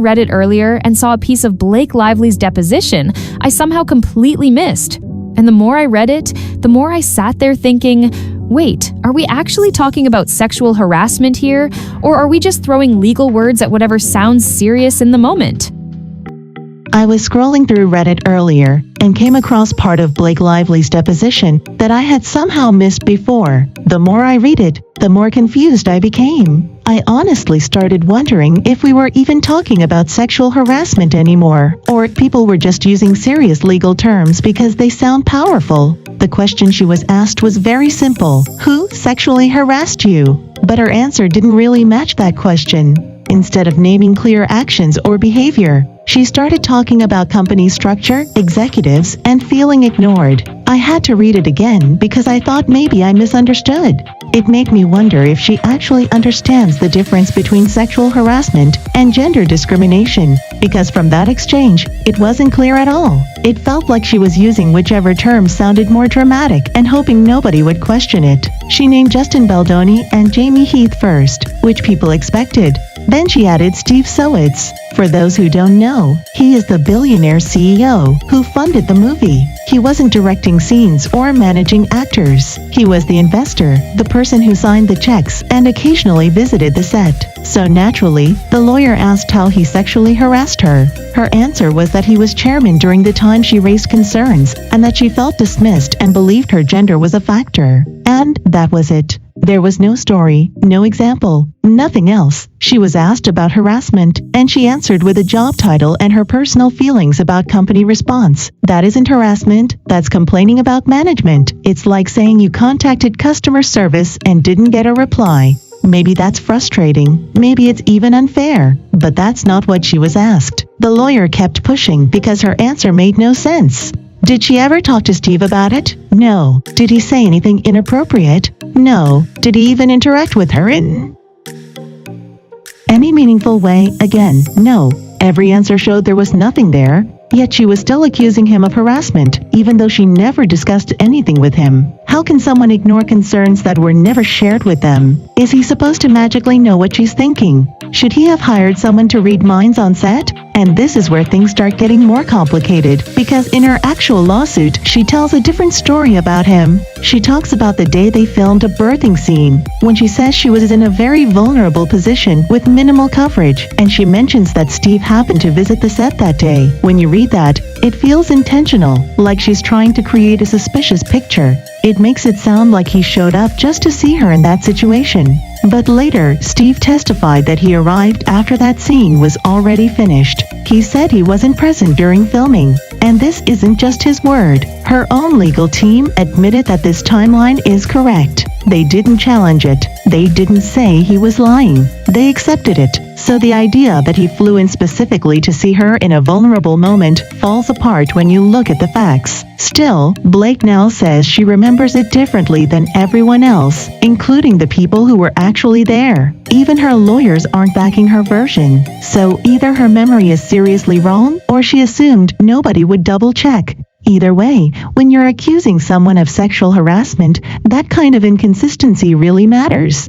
read it earlier and saw a piece of Blake Lively's deposition I somehow completely missed. And the more I read it, the more I sat there thinking, wait, are we actually talking about sexual harassment here? Or are we just throwing legal words at whatever sounds serious in the moment? I was scrolling through Reddit earlier and came across part of Blake Lively's deposition that I had somehow missed before. The more I read it, the more confused I became. I honestly started wondering if we were even talking about sexual harassment anymore, or if people were just using serious legal terms because they sound powerful. The question she was asked was very simple: who sexually harassed you? But her answer didn't really match that question. Instead of naming clear actions or behavior, she started talking about company structure, executives, and feeling ignored. I had to read it again because I thought maybe I misunderstood. It made me wonder if she actually understands the difference between sexual harassment and gender discrimination, because from that exchange, it wasn't clear at all. It felt like she was using whichever term sounded more dramatic and hoping nobody would question it. She named Justin Baldoni and Jamie Heath first, which people expected. Then she added Steve Sowitz. For those who don't know, he is the billionaire CEO who funded the movie. He wasn't directing scenes or managing actors. He was the investor, the person who signed the checks and occasionally visited the set. So naturally, the lawyer asked how he sexually harassed her. Her answer was that he was chairman during the time she raised concerns and that she felt dismissed and believed her gender was a factor. And that was it. There was no story, no example, nothing else. She was asked about harassment, and she answered with a job title and her personal feelings about company response. That isn't harassment, that's complaining about management. It's like saying you contacted customer service and didn't get a reply. Maybe that's frustrating, maybe it's even unfair, but that's not what she was asked. The lawyer kept pushing because her answer made no sense. Did she ever talk to Steve about it? No. Did he say anything inappropriate? No. Did he even interact with her in any meaningful way? Again, no. Every answer showed there was nothing there, yet she was still accusing him of harassment, even though she never discussed anything with him. How can someone ignore concerns that were never shared with them? Is he supposed to magically know what she's thinking? Should he have hired someone to read minds on set? And this is where things start getting more complicated, because in her actual lawsuit, she tells a different story about him. She talks about the day they filmed a birthing scene, when she says she was in a very vulnerable position with minimal coverage, and she mentions that Steve happened to visit the set that day. When you read that, it feels intentional, like she's trying to create a suspicious picture. It makes it sound like he showed up just to see her in that situation. But later, Steve testified that he arrived after that scene was already finished. He said he wasn't present during filming. And this isn't just his word. Her own legal team admitted that this timeline is correct. They didn't challenge it. They didn't say he was lying. They accepted it. So the idea that he flew in specifically to see her in a vulnerable moment falls apart when you look at the facts. Still, Blake now says she remembers it differently than everyone else, including the people who were actually there. Even her lawyers aren't backing her version. So either her memory is seriously wrong, or she assumed nobody would double check. Either way, when you're accusing someone of sexual harassment, that kind of inconsistency really matters.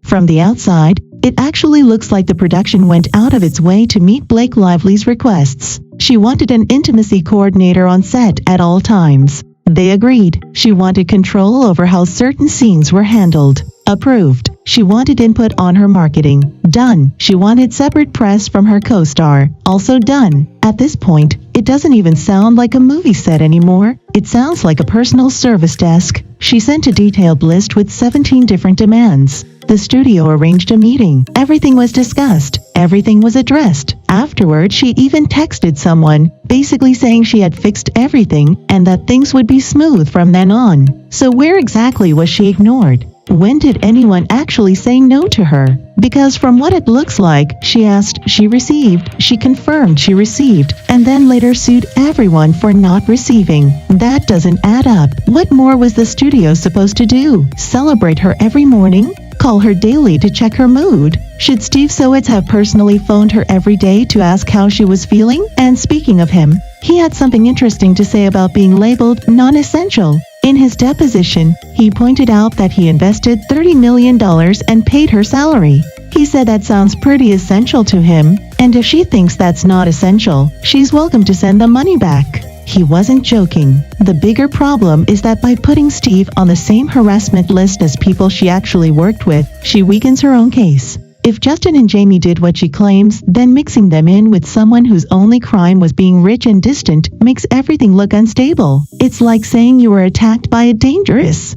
From the outside, it actually looks like the production went out of its way to meet Blake Lively's requests. She wanted an intimacy coordinator on set at all times. They agreed. She wanted control over how certain scenes were handled. Approved. She wanted input on her marketing. Done. She wanted separate press from her co-star. Also done. At this point, it doesn't even sound like a movie set anymore. It sounds like a personal service desk. She sent a detailed list with 17 different demands. The studio arranged a meeting. Everything was discussed. Everything was addressed. Afterward, she even texted someone, basically saying she had fixed everything and that things would be smooth from then on. So where exactly was she ignored? When did anyone actually say no to her? Because from what it looks like, she asked, she received, she confirmed she received, and then later sued everyone for not receiving. That doesn't add up. What more was the studio supposed to do? Celebrate her every morning? Call her daily to check her mood? Should Steve Sowitz have personally phoned her every day to ask how she was feeling? And speaking of him, he had something interesting to say about being labeled non-essential. In his deposition, he pointed out that he invested $30 million and paid her salary. He said that sounds pretty essential to him, and if she thinks that's not essential, she's welcome to send the money back. He wasn't joking. The bigger problem is that by putting Steve on the same harassment list as people she actually worked with, she weakens her own case. If Justin and Jamie did what she claims, then mixing them in with someone whose only crime was being rich and distant makes everything look unstable. It's like saying you were attacked by a dangerous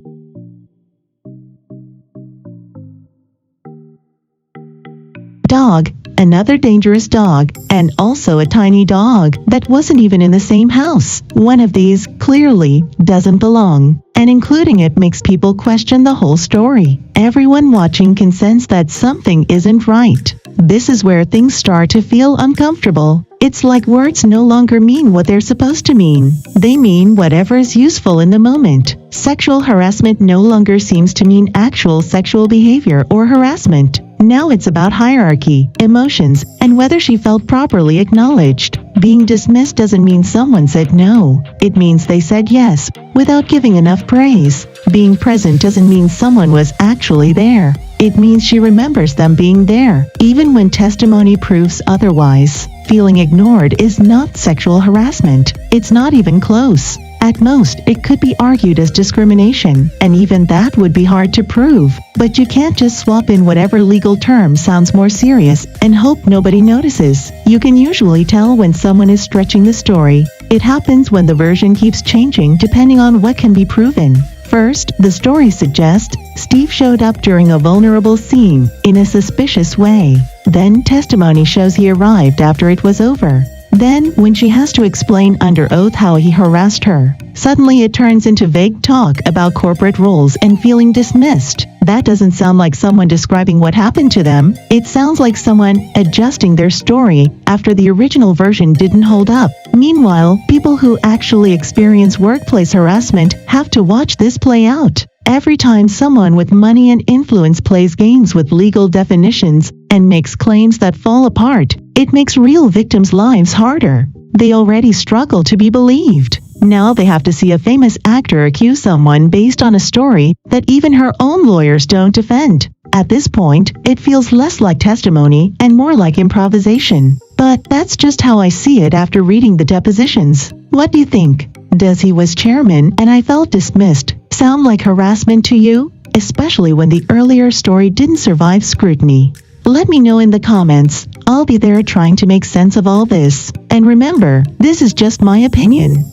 dog, another dangerous dog, and also a tiny dog that wasn't even in the same house. One of these clearly doesn't belong, and including it makes people question the whole story. Everyone watching can sense that something isn't right. This is where things start to feel uncomfortable. It's like words no longer mean what they're supposed to mean. They mean whatever is useful in the moment. Sexual harassment no longer seems to mean actual sexual behavior or harassment. Now it's about hierarchy, emotions, and whether she felt properly acknowledged. Being dismissed doesn't mean someone said no. It means they said yes, without giving enough praise. Being present doesn't mean someone was actually there. It means she remembers them being there, even when testimony proves otherwise. Feeling ignored is not sexual harassment. It's not even close. At most, it could be argued as discrimination, and even that would be hard to prove. But you can't just swap in whatever legal term sounds more serious and hope nobody notices. You can usually tell when someone is stretching the story. It happens when the version keeps changing depending on what can be proven. First, the story suggests Steve showed up during a vulnerable scene in a suspicious way. Then testimony shows he arrived after it was over. Then, when she has to explain under oath how he harassed her, suddenly it turns into vague talk about corporate roles and feeling dismissed. That doesn't sound like someone describing what happened to them. It sounds like someone adjusting their story after the original version didn't hold up. Meanwhile, people who actually experience workplace harassment have to watch this play out. Every time someone with money and influence plays games with legal definitions and makes claims that fall apart, it makes real victims' lives harder. They already struggle to be believed. Now they have to see a famous actor accuse someone based on a story that even her own lawyers don't defend. At this point, it feels less like testimony and more like improvisation. But that's just how I see it after reading the depositions. What do you think? Does "he was chairman and I felt dismissed" sound like harassment to you? Especially when the earlier story didn't survive scrutiny. Let me know in the comments. I'll be there trying to make sense of all this. And remember, this is just my opinion.